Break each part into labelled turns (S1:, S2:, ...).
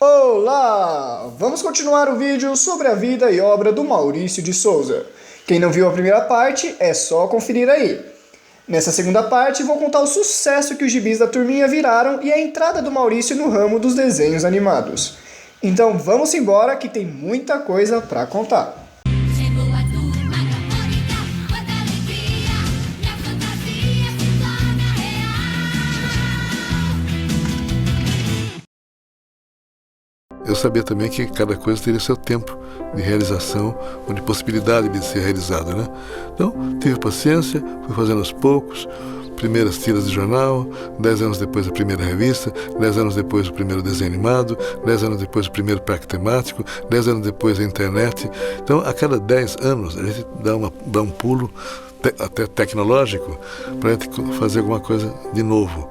S1: Olá! Vamos continuar o vídeo sobre a vida e obra do Maurício de Souza. Quem não viu a primeira parte, é só conferir aí. Nessa segunda parte, vou contar o sucesso que os gibis da turminha viraram e a entrada do Maurício no ramo dos desenhos animados. Então vamos embora que tem muita coisa pra contar.
S2: Eu sabia também que cada coisa teria seu tempo de realização ou de possibilidade de ser realizada, né? Então, tive paciência, fui fazendo aos poucos, primeiras tiras de jornal, 10 anos depois a primeira revista, 10 anos depois o primeiro desenho animado, 10 anos depois o primeiro parque temático, 10 anos depois a internet. Então, a cada 10 anos, a gente dá um pulo até tecnológico para a gente fazer alguma coisa de novo.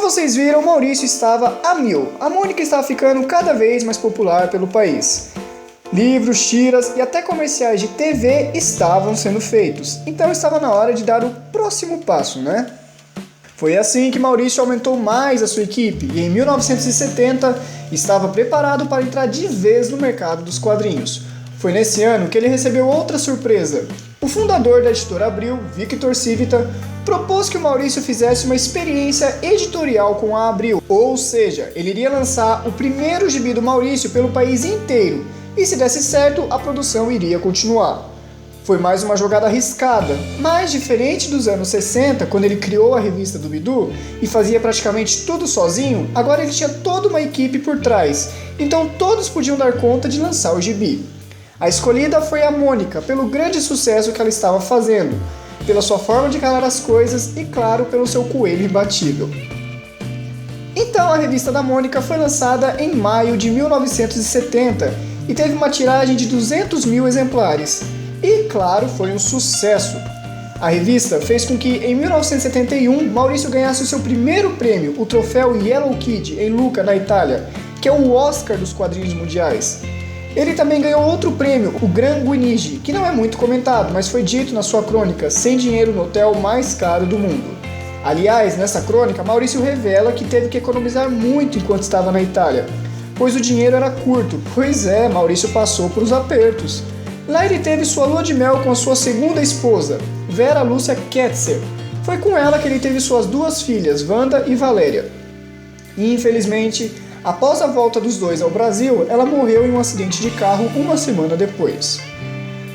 S1: Vocês viram, o Maurício estava a mil. A Mônica estava ficando cada vez mais popular pelo país. Livros, tiras e até comerciais de TV estavam sendo feitos. Então estava na hora de dar o próximo passo, né? Foi assim que Maurício aumentou mais a sua equipe e em 1970 estava preparado para entrar de vez no mercado dos quadrinhos. Foi nesse ano que ele recebeu outra surpresa. O fundador da editora Abril, Victor Civita, propôs que o Maurício fizesse uma experiência editorial com a Abril, ou seja, ele iria lançar o primeiro gibi do Maurício pelo país inteiro, e se desse certo, a produção iria continuar. Foi mais uma jogada arriscada, mas diferente dos anos 60, quando ele criou a revista do Bidu e fazia praticamente tudo sozinho, agora ele tinha toda uma equipe por trás, então todos podiam dar conta de lançar o gibi. A escolhida foi a Mônica, pelo grande sucesso que ela estava fazendo, pela sua forma de calar as coisas e, claro, pelo seu coelho imbatível. Então a revista da Mônica foi lançada em maio de 1970 e teve uma tiragem de 200 mil exemplares. E, claro, foi um sucesso. A revista fez com que, em 1971, Maurício ganhasse o seu primeiro prêmio, o troféu Yellow Kid, em Lucca, na Itália, que é o Oscar dos quadrinhos mundiais. Ele também ganhou outro prêmio, o Gran Guinigi, que não é muito comentado, mas foi dito na sua crônica, Sem Dinheiro no Hotel Mais Caro do Mundo. Aliás, nessa crônica, Maurício revela que teve que economizar muito enquanto estava na Itália, pois o dinheiro era curto. Pois é, Maurício passou por os apertos. Lá ele teve sua lua de mel com a sua segunda esposa, Vera Lúcia Ketzer. Foi com ela que ele teve suas duas filhas, Wanda e Valéria. E, infelizmente, após a volta dos dois ao Brasil, ela morreu em um acidente de carro uma semana depois.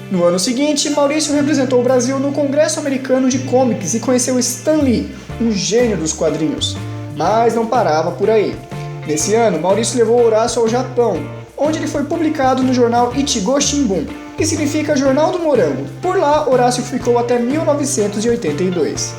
S1: No ano seguinte, Maurício representou o Brasil no Congresso Americano de Comics e conheceu Stan Lee, um gênio dos quadrinhos. Mas não parava por aí. Nesse ano, Maurício levou Horácio ao Japão, onde ele foi publicado no jornal Ichigo Shimbun, que significa Jornal do Morango. Por lá, Horácio ficou até 1982.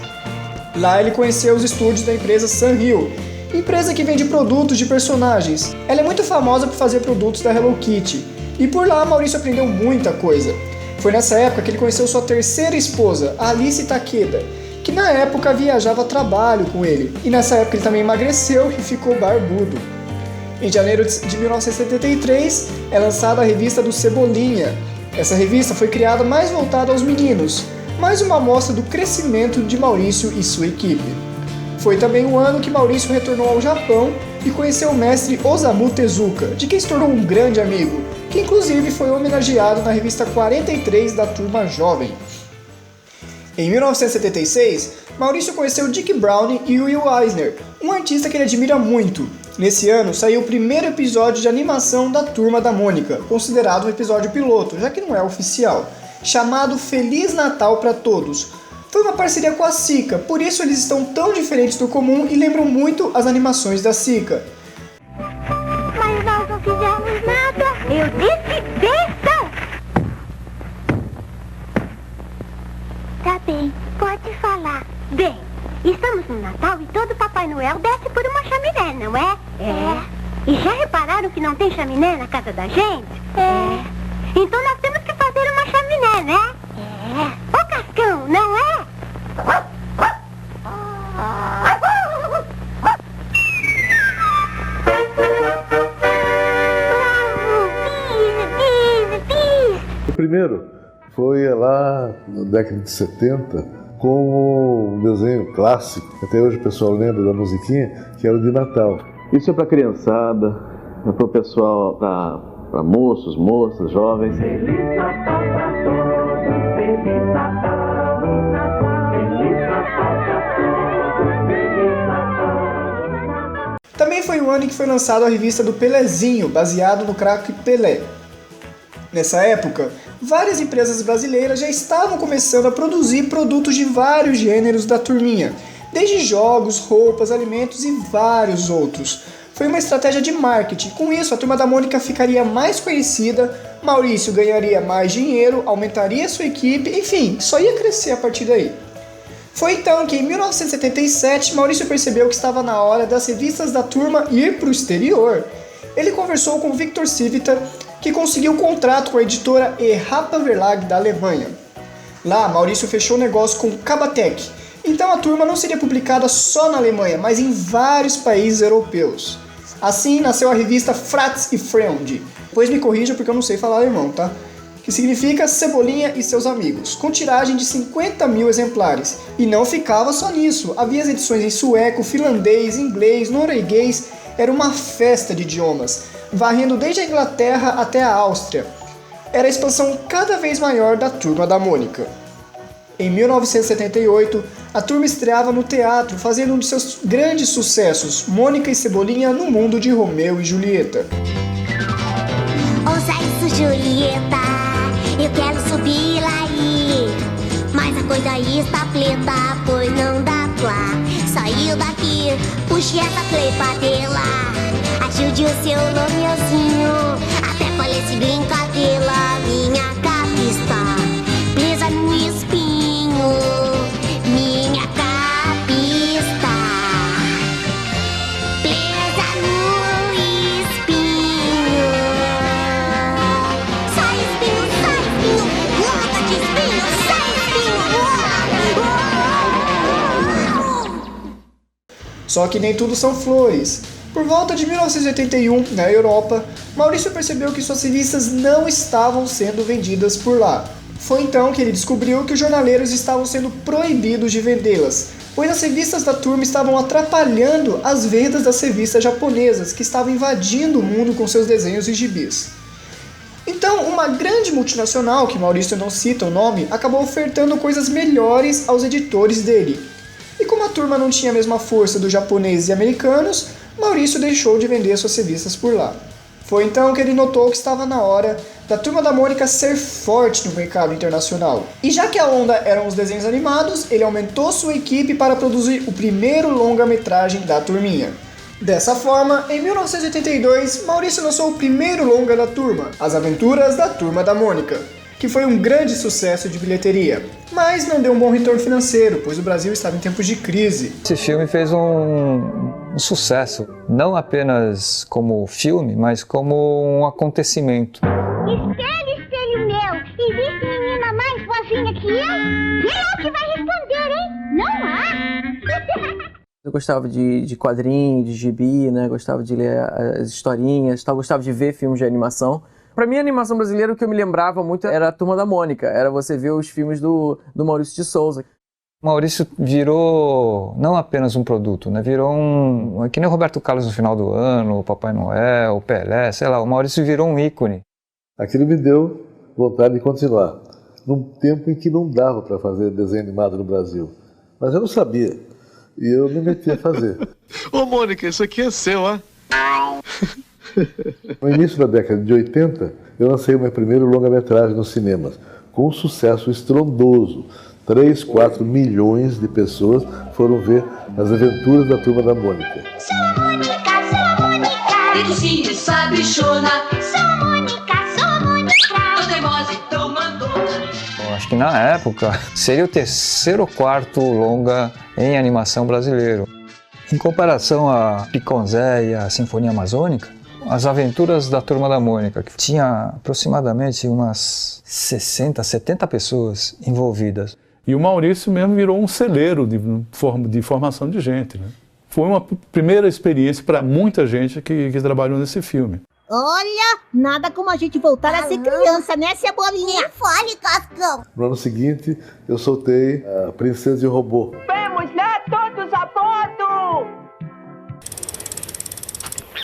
S1: Lá ele conheceu os estúdios da empresa Sanrio, empresa que vende produtos de personagens. Ela é muito famosa por fazer produtos da Hello Kitty. E por lá, Maurício aprendeu muita coisa. Foi nessa época que ele conheceu sua terceira esposa, Alice Takeda, que na época viajava a trabalho com ele. E nessa época ele também emagreceu e ficou barbudo. Em janeiro de 1973, é lançada a revista do Cebolinha. Essa revista foi criada mais voltada aos meninos, mais uma amostra do crescimento de Maurício e sua equipe. Foi também o ano que Maurício retornou ao Japão e conheceu o mestre Osamu Tezuka, de quem se tornou um grande amigo, que inclusive foi homenageado na revista 43 da Turma Jovem. Em 1976, Maurício conheceu Dick Browning e Will Eisner, um artista que ele admira muito. Nesse ano, saiu o primeiro episódio de animação da Turma da Mônica, considerado um episódio piloto, já que não é oficial, chamado Feliz Natal para Todos. Foi uma parceria com a Sica, por isso eles estão tão diferentes do comum e lembram muito as animações da Sica.
S3: Mas nós não fizemos nada. Eu disse desçam! Tá bem, pode falar. Bem, estamos no Natal e todo Papai Noel desce por uma chaminé, não é? É. E já repararam que não tem chaminé na casa da gente? É. Então nós temos que fazer uma chaminé, né? É. Ô Cascão, não é?
S2: O primeiro foi lá na década de 70, com um desenho clássico, até hoje o pessoal lembra da musiquinha, que era o de Natal.
S4: Isso é para criançada, é para o pessoal, para moços, moças, jovens.
S5: Feliz Natal pra todos, Feliz Natal, Feliz Natal pra todos, Feliz Natal.
S1: Também foi o ano em que foi lançada a revista do Pelezinho, baseado no craque Pelé. Nessa época, várias empresas brasileiras já estavam começando a produzir produtos de vários gêneros da turminha, desde jogos, roupas, alimentos e vários outros. Foi uma estratégia de marketing. Com isso, a Turma da Mônica ficaria mais conhecida, Maurício ganharia mais dinheiro, aumentaria sua equipe, enfim, só ia crescer a partir daí. Foi então que, em 1977, Maurício percebeu que estava na hora das revistas da turma ir para o exterior. Ele conversou com Victor Civita, que conseguiu um contrato com a editora Ehapa Verlag da Alemanha. Lá, Maurício fechou um negócio com Kabatek, então a turma não seria publicada só na Alemanha, mas em vários países europeus. Assim nasceu a revista Fratz e Freund, pois me corrija porque eu não sei falar alemão, tá? Que significa Cebolinha e seus amigos, com tiragem de 50 mil exemplares. E não ficava só nisso, havia as edições em sueco, finlandês, inglês, norueguês, era uma festa de idiomas, varrendo desde a Inglaterra até a Áustria. Era a expansão cada vez maior da Turma da Mônica. Em 1978, a turma estreava no teatro, fazendo um de seus grandes sucessos, Mônica e Cebolinha no mundo de Romeu e Julieta.
S3: Ouça isso, Julieta, eu quero subir lá aí, mas a coisa aí está preta, pois não dá pra sair daqui. Puxe essa cleipa dela, ajude o seu Romeozinho, até parece brincadeira. Minha capista presa no espinho, minha capista presa no espinho. Sai espinho, volta de espinho, sai espinho.
S1: Só que nem tudo são flores. Por volta de 1981, na Europa, Maurício percebeu que suas revistas não estavam sendo vendidas por lá. Foi então que ele descobriu que os jornaleiros estavam sendo proibidos de vendê-las, pois as revistas da turma estavam atrapalhando as vendas das revistas japonesas, que estavam invadindo o mundo com seus desenhos e gibis. Então, uma grande multinacional, que Maurício não cita o nome, acabou ofertando coisas melhores aos editores dele. E como a turma não tinha a mesma força dos japoneses e americanos, Maurício deixou de vender suas revistas por lá. Foi então que ele notou que estava na hora da Turma da Mônica ser forte no mercado internacional. E já que a onda eram os desenhos animados, ele aumentou sua equipe para produzir o primeiro longa-metragem da turminha. Dessa forma, em 1982, Maurício lançou o primeiro longa da turma, As Aventuras da Turma da Mônica, que foi um grande sucesso de bilheteria, mas não deu um bom retorno financeiro, pois o Brasil estava em tempos de crise.
S6: Esse filme fez um sucesso, não apenas como filme, mas como um acontecimento.
S3: Espelho, espelho meu, existe menina mais boazinha que eu? Quem é o que vai responder, hein? Não há?
S7: Eu gostava de quadrinhos, de gibi, né? Gostava de ler as historinhas, gostava de ver filmes de animação. Pra mim, a animação brasileira, o que eu me lembrava muito era a Turma da Mônica. Era você ver os filmes do Maurício de Souza.
S6: Maurício virou não apenas um produto, né? Virou que nem o Roberto Carlos no final do ano, o Papai Noel, o Pelé, sei lá. O Maurício virou um ícone.
S2: Aquilo me deu vontade de continuar, num tempo em que não dava para fazer desenho animado no Brasil. Mas eu não sabia, e eu me meti a fazer.
S8: Ô Mônica, isso aqui é seu, ó.
S2: No início da década de 80, eu lancei o meu primeiro longa-metragem nos cinemas, com um sucesso estrondoso. 3, 4 milhões de pessoas foram ver As Aventuras da Turma da Mônica.
S3: Sou Mônica.
S5: Beijinho, sabe, chona.
S3: Sou Mônica.
S5: Tô teimosa, então mandou.
S6: Eu acho que na época seria o terceiro ou quarto longa em animação brasileiro. Em comparação a Piconzé e a Sinfonia Amazônica, As Aventuras da Turma da Mônica, que tinha aproximadamente umas 60, 70 pessoas envolvidas.
S9: E o Maurício mesmo virou um celeiro de formação de gente, né? Foi uma primeira experiência para muita gente que trabalhou nesse filme.
S10: Olha, nada como a gente voltar a ser criança, né, Cebolinha?
S3: Fale, Cascão.
S2: No ano seguinte, eu soltei a Princesa e o Robô.
S5: Vamos lá, todos a bordo!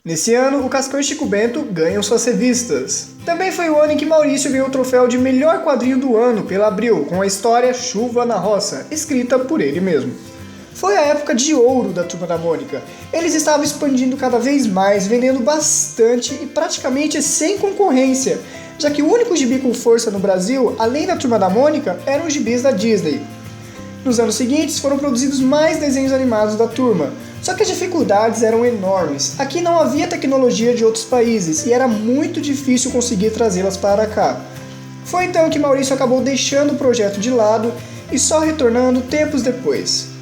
S1: Nesse ano, o Cascão e Chico Bento ganham suas revistas. Também foi o ano em que Maurício ganhou o troféu de melhor quadrinho do ano pela Abril, com a história Chuva na Roça, escrita por ele mesmo. Foi a época de ouro da Turma da Mônica. Eles estavam expandindo cada vez mais, vendendo bastante e praticamente sem concorrência, já que o único gibi com força no Brasil, além da Turma da Mônica, eram os gibis da Disney. Nos anos seguintes foram produzidos mais desenhos animados da turma, só que as dificuldades eram enormes. Aqui não havia tecnologia de outros países e era muito difícil conseguir trazê-las para cá. Foi então que Maurício acabou deixando o projeto de lado e só retornando tempos depois.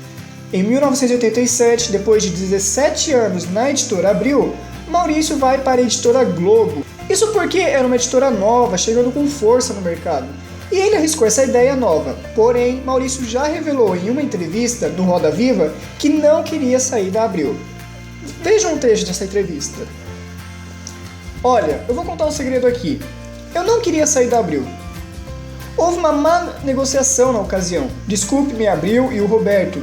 S1: Em 1987, depois de 17 anos na editora Abril, Maurício vai para a editora Globo. Isso porque era uma editora nova, chegando com força no mercado. E ele arriscou essa ideia nova. Porém, Maurício já revelou em uma entrevista do Roda Viva que não queria sair da Abril. Vejam um trecho dessa entrevista. Olha, eu vou contar um segredo aqui. Eu não queria sair da Abril. Houve uma má negociação na ocasião. Desculpe-me, Abril e o Roberto.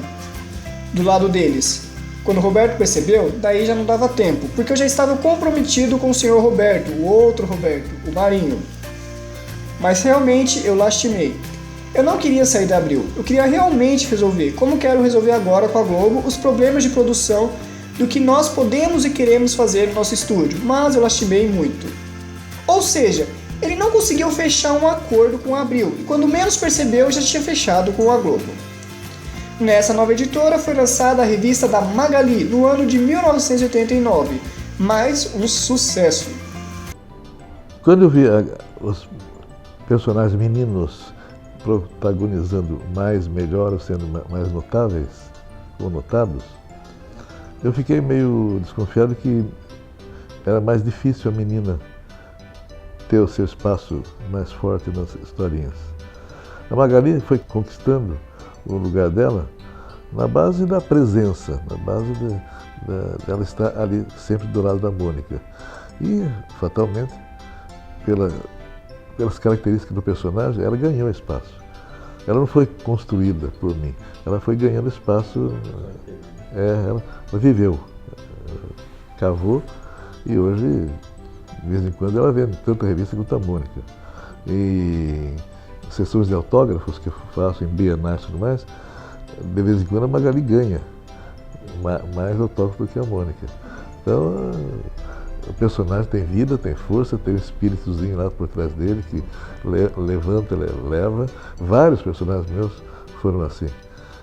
S1: Do lado deles. Quando o Roberto percebeu, daí já não dava tempo, porque eu já estava comprometido com o senhor Roberto, o outro Roberto, o Marinho. Mas realmente eu lastimei. Eu não queria sair da Abril, eu queria realmente resolver, como quero resolver agora com a Globo, os problemas de produção do que nós podemos e queremos fazer no nosso estúdio, mas eu lastimei muito. Ou seja, ele não conseguiu fechar um acordo com a Abril, e quando menos percebeu já tinha fechado com a Globo. Nessa nova editora foi lançada a revista da Magali no ano de 1989, mais um sucesso.
S2: Quando eu vi os personagens meninos protagonizando mais, melhor, sendo mais notáveis ou notados, eu fiquei meio desconfiado que era mais difícil a menina ter o seu espaço mais forte nas historinhas. A Magali foi conquistando o lugar dela na base da presença, na base dela estar ali sempre do lado da Mônica. E, fatalmente, pelas características do personagem, ela ganhou espaço. Ela não foi construída por mim, ela foi ganhando espaço, ela viveu, cavou, e hoje, de vez em quando, ela vende tanto a revista quanto a Mônica. E sessões de autógrafos que eu faço em bienais e tudo mais, de vez em quando a Magali ganha mais autógrafos do que a Mônica. Então, o personagem tem vida, tem força, tem um espíritozinho lá por trás dele que levanta, leva. Vários personagens meus foram assim.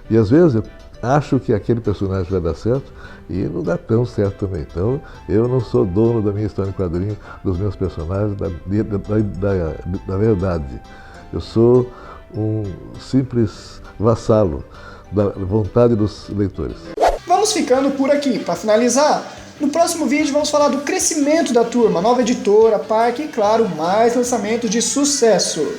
S2: E às vezes eu acho que aquele personagem vai dar certo e não dá tão certo também. Então, eu não sou dono da minha história em quadrinho, dos meus personagens, da verdade. Eu sou um simples vassalo da vontade dos leitores.
S1: Vamos ficando por aqui. Para finalizar, no próximo vídeo vamos falar do crescimento da turma, nova editora, parque e, claro, mais lançamentos de sucesso.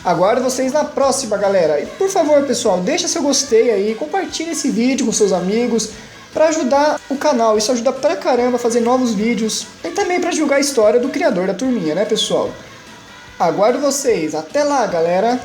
S1: Aguardo vocês na próxima, galera. E por favor, pessoal, deixa seu gostei aí, compartilhe esse vídeo com seus amigos para ajudar o canal. Isso ajuda pra caramba a fazer novos vídeos e também para divulgar a história do criador da turminha, né, pessoal? Aguardo vocês. Até lá, galera!